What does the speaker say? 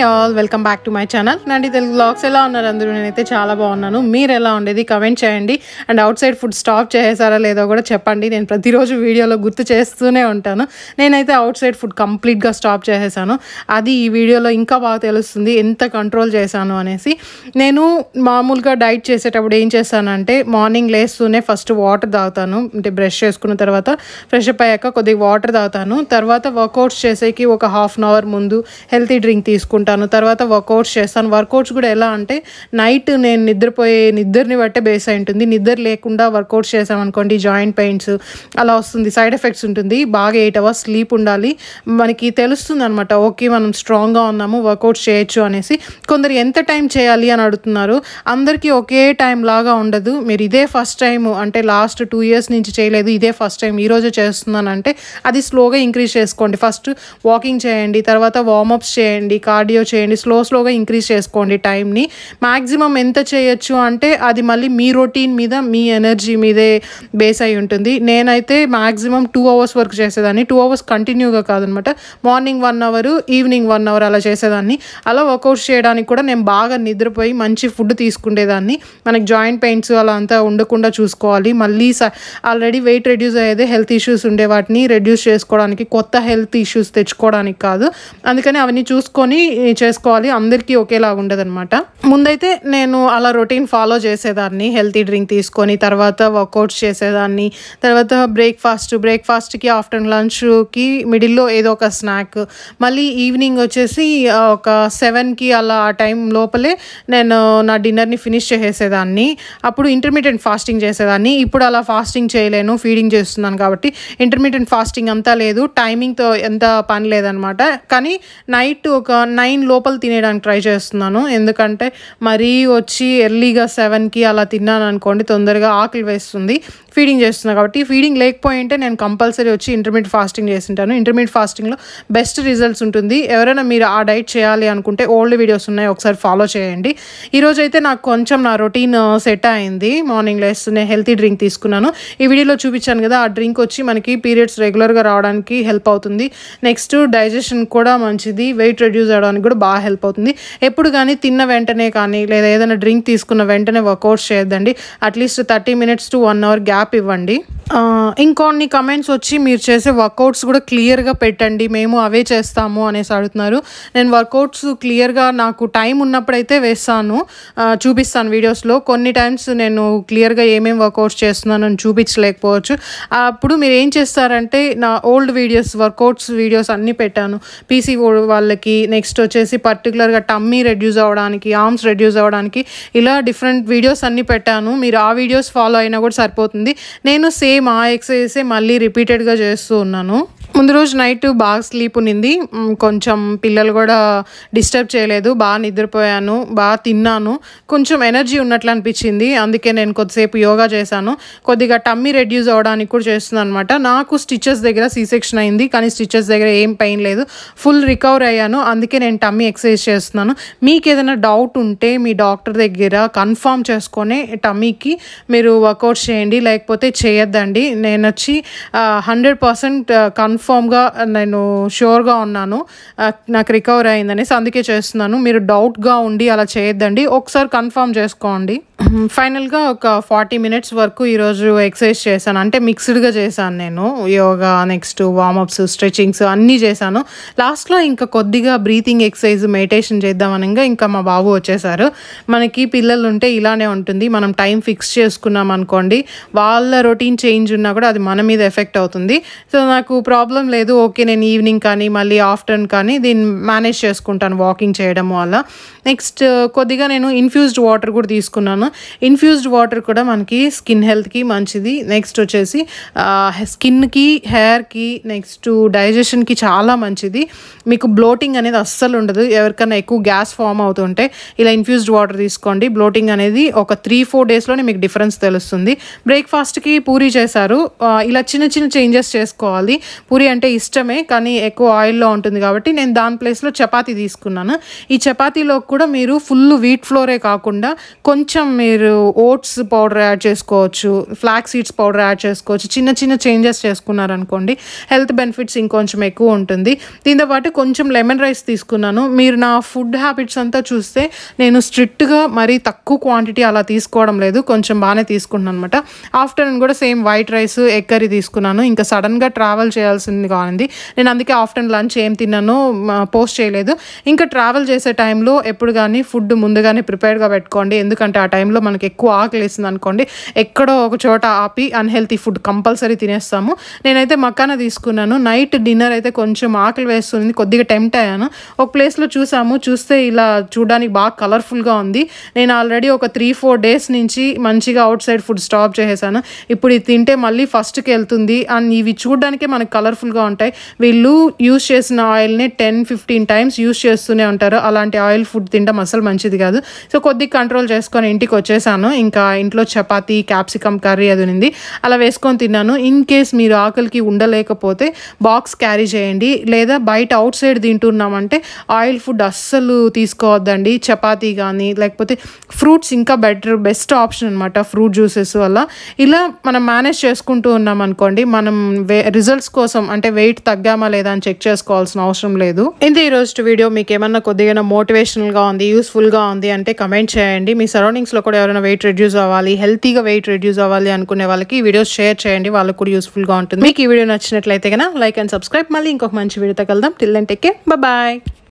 Hi all, welcome back to my channel నండి Telugu vlogs. ఎలా ఉన్నారు అందరూ? నేనైతే చాలా బాగున్నాను. మీరు ఎలా ఉండేది కమెంట్ చేయండి. And outside food stop చేసేసారా లేదో కూడా చెప్పండి. నేను ప్రతిరోజు వీడియోలో గుర్తు చేస్తూనే ఉంటాను. నేనైతే అవుట్ సైడ్ ఫుడ్ కంప్లీట్గా స్టాప్ చేసేసాను. అది ఈ వీడియోలో ఇంకా బాగా తెలుస్తుంది ఎంత కంట్రోల్ చేశాను అనేసి. నేను మామూలుగా డైట్ చేసేటప్పుడు ఏం చేస్తానంటే మార్నింగ్ లేస్తూనే ఫస్ట్ వాటర్ తాగుతాను. అంటే బ్రష్ చేసుకున్న తర్వాత ఫ్రెష్ అప్ అయ్యాక కొద్దిగా వాటర్ తాగుతాను. తర్వాత వర్కౌట్స్ చేసేకి ఒక హాఫ్ అన్ అవర్ ముందు హెల్తీ డ్రింక్ తీసుకుంటాను. తర్వాత వర్కౌట్స్ చేస్తాను. వర్కౌట్స్ కూడా ఎలా అంటే నైట్ నేను నిద్రని బట్టే బేస్ అయి ఉంటుంది. నిద్ర లేకుండా వర్కౌట్స్ చేసామనుకోండి జాయింట్ పెయిన్స్ అలా వస్తుంది, సైడ్ ఎఫెక్ట్స్ ఉంటుంది. బాగా 8 hours స్లీప్ ఉండాలి. మనకి తెలుస్తుంది అనమాట, ఓకే మనం స్ట్రాంగ్గా ఉన్నాము, వర్కౌట్స్ చేయొచ్చు అనేసి. కొందరు ఎంత టైం చేయాలి అని అడుగుతున్నారు. అందరికీ ఒకే టైం లాగా ఉండదు. మీరు ఇదే ఫస్ట్ టైం అంటే లాస్ట్ 2 years నుంచి చేయలేదు, ఇదే ఫస్ట్ టైం ఈరోజు చేస్తున్నానంటే అది స్లోగా ఇంక్రీజ్ చేసుకోండి. ఫస్ట్ వాకింగ్ చేయండి, తర్వాత వార్మప్స్ చేయండి, కార్డియో చేయండి, స్లోగా ఇంక్రీజ్ చేసుకోండి టైంని. మ్యాక్సిమం ఎంత చేయొచ్చు అంటే అది మళ్ళీ మీ రొటీన్ మీద మీ ఎనర్జీ మీదే బేస్ అయి ఉంటుంది. నేనైతే మ్యాక్సిమం 2 hours వరకు చేసేదాన్ని. 2 hours కంటిన్యూగా కాదనమాట, మార్నింగ్ 1 hour ఈవినింగ్ 1 hour అలా చేసేదాన్ని. అలా వర్కౌట్స్ చేయడానికి కూడా నేను బాగా నిద్రపోయి మంచి ఫుడ్ తీసుకునేదాన్ని. మనకి జాయింట్ పెయిన్స్ అలా అంతా ఉండకుండా చూసుకోవాలి. మళ్ళీ ఆల్రెడీ వెయిట్ రెడ్యూస్ అయ్యేదే హెల్త్ ఇష్యూస్ ఉండే వాటిని రెడ్యూస్ చేసుకోవడానికి, కొత్త హెల్త్ ఇష్యూస్ తెచ్చుకోవడానికి కాదు. అందుకని అవన్నీ చూసుకొని చేసుకోవాలి. అందరికీ ఒకేలాగా ఉండదు అనమాట. ముందైతే నేను అలా రొటీన్ ఫాలో చేసేదాన్ని. హెల్తీ డ్రింక్ తీసుకొని తర్వాత వర్కౌట్స్ చేసేదాన్ని. తర్వాత బ్రేక్ఫాస్ట్కి ఆఫ్టర్నూన్ లంచ్కి మిడిల్లో ఏదో ఒక స్నాక్. మళ్ళీ ఈవినింగ్ వచ్చేసి ఒక 7కి అలా ఆ టైం లోపలే నేను నా డిన్నర్ని ఫినిష్ చేసేదాన్ని. అప్పుడు ఇంటర్మీడియట్ ఫాస్టింగ్ చేసేదాన్ని. ఇప్పుడు అలా ఫాస్టింగ్ చేయలేను, ఫీడింగ్ చేస్తున్నాను కాబట్టి ఇంటర్మీడియట్ ఫాస్టింగ్ అంతా లేదు, టైమింగ్తో ఎంత పని లేదనమాట. కానీ నైట్ ఒక 9 లోపల తినేయడానికి ట్రై చేస్తున్నాను. ఎందుకంటే మరీ వచ్చి ఎర్లీగా 7కి అలా తిన్నాను అనుకోండి తొందరగా ఆకలి వేస్తుంది. ఫీడింగ్ చేస్తున్నాను కాబట్టి. ఫీడింగ్ లేకపోయింటే నేను కంపల్సరీ వచ్చి ఇంటర్మీడియట్ ఫాస్టింగ్ చేసింటాను. ఇంటర్మీడియట్ ఫాస్టింగ్లో బెస్ట్ రిజల్ట్స్ ఉంటుంది. ఎవరైనా మీరు ఆ డైట్ చేయాలి అనుకుంటే ఓల్డ్ వీడియోస్ ఉన్నాయి, ఒకసారి ఫాలో చేయండి. ఈరోజైతే నాకు కొంచెం నా రొటీన్ సెట్ అయింది. మార్నింగ్ లేస్తూనే హెల్తీ డ్రింక్ తీసుకున్నాను. ఈ వీడియోలో చూపించాను కదా, ఆ డ్రింక్ వచ్చి మనకి పీరియడ్స్ రెగ్యులర్గా రావడానికి హెల్ప్ అవుతుంది. నెక్స్ట్ డైజెషన్ కూడా మంచిది, వెయిట్ రెడ్యూస్ అవ్వడానికి కూడా బాగా హెల్ప్ అవుతుంది. ఎప్పుడు కానీ తిన్న వెంటనే కానీ లేదా ఏదైనా డ్రింక్ తీసుకున్న వెంటనే వర్కౌట్స్ చేయొద్దండి. At least 30 minutes to 1 hour gap ఇవ్వండి. ఇంకొన్ని కమెంట్స్ వచ్చి మీరు చేసే వర్కౌట్స్ కూడా క్లియర్గా పెట్టండి, మేము అవే చేస్తాము అనేసి అడుగుతున్నారు. నేను వర్కౌట్స్ క్లియర్గా నాకు టైం ఉన్నప్పుడైతే వేస్తాను, చూపిస్తాను వీడియోస్లో. కొన్ని టైమ్స్ నేను క్లియర్గా ఏమేమి వర్కౌట్స్ చేస్తున్నాను అని చూపించలేకపోవచ్చు. అప్పుడు మీరు ఏం చేస్తారంటే నా ఓల్డ్ వీడియోస్ వర్కౌట్స్ వీడియోస్ అన్నీ పెట్టాను. పీసీ వాళ్ళకి, నెక్స్ట్ వచ్చేసి పర్టికులర్గా టమ్మీ రెడ్యూస్ అవ్వడానికి, ఆర్మ్స్ రెడ్యూస్ అవ్వడానికి ఇలా డిఫరెంట్ వీడియోస్ అన్నీ పెట్టాను. మీరు ఆ వీడియోస్ ఫాలో అయినా కూడా సరిపోతుంది. నేను సేమ్ ఆ ఎక్సర్సైజే మళ్ళీ రిపీటెడ్గా చేస్తూ ఉన్నాను. ముందు రోజు నైట్ బాగా స్లీప్ ఉన్నింది, కొంచెం పిల్లలు కూడా డిస్టర్బ్ చేయలేదు, బాగా నిద్రపోయాను, బాగా తిన్నాను, కొంచెం ఎనర్జీ ఉన్నట్లు అనిపించింది. అందుకే నేను కొద్దిసేపు యోగా చేశాను. కొద్దిగా టమ్మీ రెడ్యూస్ అవ్వడానికి కూడా చేస్తున్నాను అనమాట. నాకు స్టిచెస్ దగ్గర C-section అయింది, కానీ స్టిచెస్ దగ్గర ఏం పెయిన్ లేదు, ఫుల్ రికవర్ అయ్యాను. అందుకే నేను టమ్మీ ఎక్సర్సైజ్ చేస్తున్నాను. మీకు ఏదైనా డౌట్ ఉంటే మీ డాక్టర్ దగ్గర కన్ఫర్మ్ చేసుకొని టమ్మీకి మీరు వర్కౌట్స్ చేయండి, లేకపోతే చేయొద్దండి. నేను వచ్చి 100% కన్ఫర్మ్గా నేను షూర్గా ఉన్నాను నాకు రికవర్ అయిందనేసి, అందుకే చేస్తున్నాను. మీరు డౌట్గా ఉండి అలా చేయొద్దండి, ఒకసారి కన్ఫర్మ్ చేసుకోండి. ఫైనల్గా ఒక 40 minutes వరకు ఈరోజు ఎక్సర్సైజ్ చేశాను. అంటే మిక్స్డ్గా చేశాను నేను, యోగా నెక్స్ట్ వార్మప్స్ స్ట్రెచింగ్స్ అన్నీ చేశాను. లాస్ట్లో ఇంకా కొద్దిగా బ్రీతింగ్ ఎక్సర్సైజ్ మెడిటేషన్ చేద్దామనగా ఇంకా మా బాబు వచ్చేసారు. మనకి పిల్లలు ఉంటే ఇలానే ఉంటుంది, మనం టైం ఫిక్స్ చేసుకున్నాం అనుకోండి, వాళ్ళ రొటీన్ చేంజ్ ఉన్నా కూడా అది మన మీద ఎఫెక్ట్ అవుతుంది. సో నాకు ప్రాబ్లం లేదు, ఓకే నేను ఈవినింగ్ కానీ మళ్ళీ ఆఫ్టర్నూన్ కానీ దీన్ని మేనేజ్ చేసుకుంటాను వాకింగ్ చేయడం వల్ల. నెక్స్ట్ కొద్దిగా నేను ఇన్ఫ్యూజ్డ్ వాటర్ కూడా తీసుకున్నాను. ఇన్ఫ్యూజ్డ్ వాటర్ కూడా మనకి స్కిన్ హెల్త్కి మంచిది. నెక్స్ట్ వచ్చేసి స్కిన్కి, హెయిర్కి, నెక్స్ట్ డైజెషన్కి చాలా మంచిది. మీకు బ్లోటింగ్ అనేది అస్సలు ఉండదు. ఎవరికైనా ఎక్కువ గ్యాస్ ఫామ్ అవుతుంటే ఇలా ఇన్ఫ్యూజ్డ్ వాటర్ తీసుకోండి. బ్లోటింగ్ అనేది ఒక 3-4 daysలోనే మీకు డిఫరెన్స్ తెలుస్తుంది. బ్రేక్ఫాస్ట్కి పూరీ చేశారు. ఇలా చిన్న చిన్న చేంజెస్ చేసుకోవాలి. పూరీ అంటే ఇష్టమే కానీ ఎక్కువ ఆయిల్లో ఉంటుంది కాబట్టి నేను దాని ప్లేస్లో చపాతీ తీసుకున్నాను. ఈ చపాతీలో కూడా మీరు ఫుల్ వీట్ ఫ్లోరే కాకుండా కొంచెం మీరు ఓట్స్ పౌడర్ యాడ్ చేసుకోవచ్చు, ఫ్లాక్స్ సీడ్స్ పౌడర్ యాడ్ చేసుకోవచ్చు. చిన్న చిన్న చేంజెస్ చేసుకున్నారనుకోండి హెల్త్ బెనిఫిట్స్ ఇంకొంచెం ఎక్కువ ఉంటుంది. దీంతో పాటు కొంచెం లెమన్ రైస్ తీసుకున్నాను. మీరు నా ఫుడ్ హ్యాబిట్స్ అంతా చూస్తే నేను స్ట్రిక్ట్గా మరీ తక్కువ క్వాంటిటీ అలా తీసుకోవడం లేదు, కొంచెం బాగానే తీసుకుంటున్నాను అనమాట. ఆఫ్టర్నూన్ కూడా same white rice egg curry తీసుకున్నాను. ఇంకా సడన్గా ట్రావెల్ చేయాల్సింది కానింది, నేను అందుకే ఆఫ్టర్నూన్ లంచ్ ఏం తిన్నానో పోస్ట్ చేయలేదు. ఇంకా ట్రావెల్ చేసే టైంలో ఎప్పుడు కానీ ఫుడ్ ముందుగానే ప్రిపేర్డ్గా పెట్టుకోండి. ఎందుకంటే ఆ టైంలో మనకి ఎక్కువ ఆకలి వేసింది అనుకోండి, ఎక్కడో ఒక చోట ఆపి అన్హెల్తీ ఫుడ్ కంపల్సరీ తినేస్తాము. నేనైతే మక్కానా తీసుకున్నాను. నైట్ డిన్నర్ అయితే కొంచెం ఆకలి వేస్తుంది, కొద్దిగా టెంప్ట్ అయ్యాను. ఒక ప్లేస్లో చూస్తే ఇలా చూడడానికి బాగా కలర్ఫుల్గా ఉంది. నేను ఆల్రెడీ ఒక 3-4 days నుంచి మంచిగా అవుట్ సైడ్ ఫుడ్ స్టాప్ చేసేసాను. ఇప్పుడు ఇది తింటే మళ్ళీ ఫస్ట్కి వెళ్తుంది. అండ్ ఇవి చూడడానికే మనకు కలర్ఫుల్గా ఉంటాయి. వీళ్ళు యూస్ చేసిన ఆయిల్ని 10-15 times యూస్ చేస్తూనే ఉంటారు. అలాంటి ఆయిల్ ఫుడ్ తినడం అసలు మంచిది కాదు. సో కొద్దిగా కంట్రోల్ చేసుకొని ఇంటికి వచ్చేసాను. ఇంకా ఇంట్లో చపాతీ, క్యాప్సికమ్ కర్రీ అది ఉంది, అలా వేసుకొని తిన్నాను. ఇన్ కేస్ మీరు ఆకలికి ఉండలేకపోతే బాక్స్ క్యారీ చేయండి, లేదా బయట అవుట్ సైడ్ తింటున్నామంటే ఆయిల్ ఫుడ్ అస్సలు తీసుకోవద్దండి. చపాతీ కానీ లేకపోతే ఫ్రూట్స్ ఇంకా బెస్ట్ ఆప్షన్ అనమాట. ఫ్రూట్ జ్యూసెస్ వల్ల ఇలా మనం మేనేజ్ చేసుకుంటూ ఉన్నాం అనుకోండి, మనం రిజల్ట్స్ కోసం అంటే వెయిట్ తగ్గామా లేదా అని చెక్ చేసుకోవాల్సిన అవసరం లేదు. ఇంతే ఈరోజు వీడియో. మీకు ఏమన్నా కొద్దిగా మోటివేషనల్గా ఉంది, యూస్ఫుల్గా ఉంది అంటే కమెంట్ చేయండి. మీ సరౌండింగ్స్లో కూడా ఎవరైనా వెయిట్ రెడ్యూస్ అవ్వాలి, హెల్తీగా వెయిట్ రెడ్యూస్ అవ్వాలి అనుకునే వాళ్ళకి ఈ వీడియోస్ షేర్ చేయండి, వాళ్ళకి కూడా యూస్ఫుల్గా ఉంటుంది. మీకు ఈ వీడియో నచ్చినట్లయితే కనుక లైక్ అండ్ సబ్స్క్రైబ్. మళ్ళీ ఇంకొక మంచి వీడియోతో కలుద్దాం. Till then take care, bye.